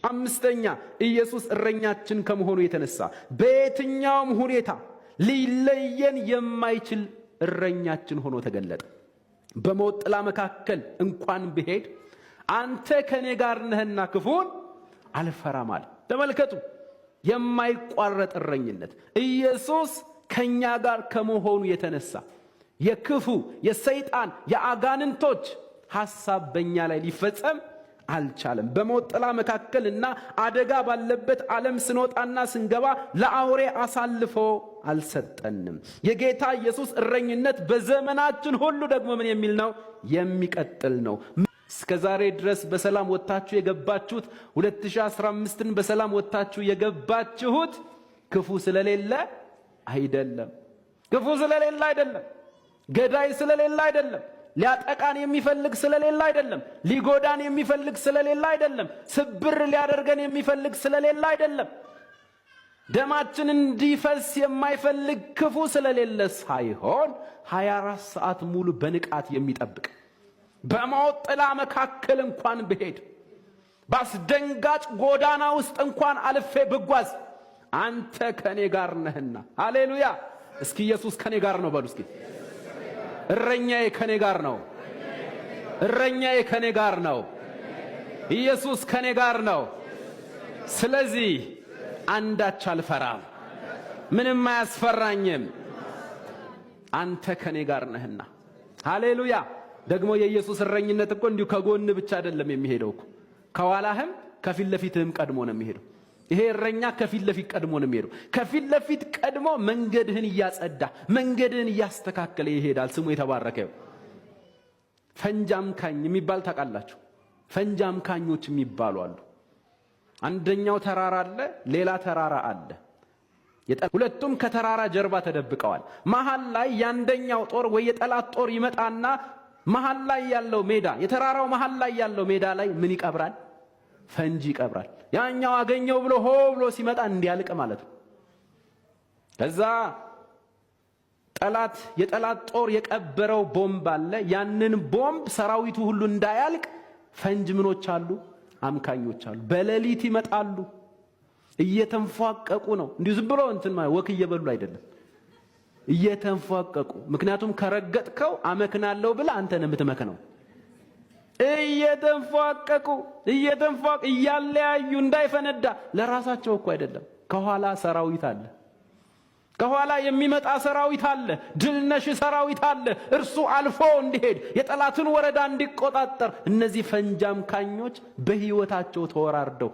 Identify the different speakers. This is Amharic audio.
Speaker 1: አምስተኛ ኢየሱስ እረኛችን ከመሆኑ የተነሳ በየትኛውም ሁኔታ ሊለየን የማይችል እረኛችን ሆኖ ተገለጠ። በሞት ጥላ መካከል እንኳን ብሄድ አንተ ከኔ ጋር ነህና ክፉን አልፈራም አለ። ተመልከቱ፣ የማይቋረጥ እረኝነት። ኢየሱስ ከኛ ጋር ከመሆኑ የተነሳ የክፉ የሰይጣን የአጋንንቶች ሐሳብ በእኛ ላይ ሊፈጸም አልቻለም። በሞት ጥላ መካከልና አደጋ ባለበት ዓለም ስንወጣና ስንገባ ለአውሬ አሳልፎ አልሰጠንም። የጌታ ኢየሱስ እረኝነት በዘመናችን ሁሉ ደግሞ ምን የሚል ነው? የሚቀጥል ነው። እስከ ዛሬ ድረስ በሰላም ወጣችሁ የገባችሁት 2015ን በሰላም ወጣችሁ የገባችሁት ክፉ ስለሌለ አይደለም። ክፉ ስለሌለ አይደለም። ገዳይ ስለሌለ አይደለም። ሊያጠቃን የሚፈልግ ስለሌለ አይደለም። ሊጎዳን የሚፈልግ ስለሌለ አይደለም። ስብር ሊያደርገን የሚፈልግ ስለሌለ አይደለም። ደማችን እንዲፈስ የማይፈልግ ክፉ ስለሌለ ሳይሆን 24 ሰዓት ሙሉ በንቃት የሚጠብቅ በሞት ጥላ መካከል እንኳን ብሄድ በአስደንጋጭ ጎዳና ውስጥ እንኳን አልፌ ብጓዝ አንተ ከኔ ጋር ነህና። ሃሌሉያ! እስኪ ኢየሱስ ከኔ ጋር ነው በሉ እስኪ። እረኛዬ ከኔ ጋር ነው። እረኛዬ ከኔ ጋር ነው። ኢየሱስ ከኔ ጋር ነው። ስለዚህ አንዳች አልፈራም፣ ምንም አያስፈራኝም፣ አንተ ከኔ ጋር ነህና። ሃሌሉያ! ደግሞ የኢየሱስ እረኝነት እኮ እንዲሁ ከጎን ብቻ አይደለም የሚሄደው እኮ ከኋላህም ከፊት ለፊትህም ቀድሞ ነው የሚሄደው። ይሄ እረኛ ከፊት ለፊት ቀድሞ ነው የሚሄደው። ከፊት ለፊት ቀድሞ መንገድህን እያጸዳ መንገድህን እያስተካከለ ይሄዳል። ስሙ የተባረከ ይሁን። ፈንጅ አምካኝ የሚባል ታውቃላችሁ? ፈንጅ አምካኞች የሚባሉ አሉ። አንደኛው ተራራ አለ፣ ሌላ ተራራ አለ። ሁለቱም ከተራራ ጀርባ ተደብቀዋል። መሃል ላይ ያንደኛው ጦር ወይ የጠላት ጦር ይመጣና መሃል ላይ ያለው ሜዳ የተራራው መሃል ላይ ያለው ሜዳ ላይ ምን ይቀብራል? ፈንጂ ይቀብራል። ያኛው አገኘው ብሎ ሆ ብሎ ሲመጣ እንዲያልቅ ማለት ነው። ከዛ የጠላት ጦር የቀበረው ቦምብ አለ። ያንን ቦምብ ሰራዊቱ ሁሉ እንዳያልቅ ፈንጅ ምኖች አሉ? አምካኞች አሉ። በሌሊት ይመጣሉ። እየተንፏቀቁ ነው። እንዲሁ ዝም ብሎ እንትን ማለት ወክ እየበሉ አይደለም፣ እየተንፏቀቁ። ምክንያቱም ከረገጥከው አመክናለሁ ብለ አንተ ነህ የምትመክነው። እየተንፏቀቁ እያለያዩ እንዳይፈነዳ። ለራሳቸው እኮ አይደለም፣ ከኋላ ሰራዊት አለ። ከኋላ የሚመጣ ሰራዊት አለ። ድልነሽ ሰራዊት አለ። እርሱ አልፎ እንዲሄድ የጠላትን ወረዳ እንዲቆጣጠር እነዚህ ፈንጅ አምካኞች በህይወታቸው ተወራርደው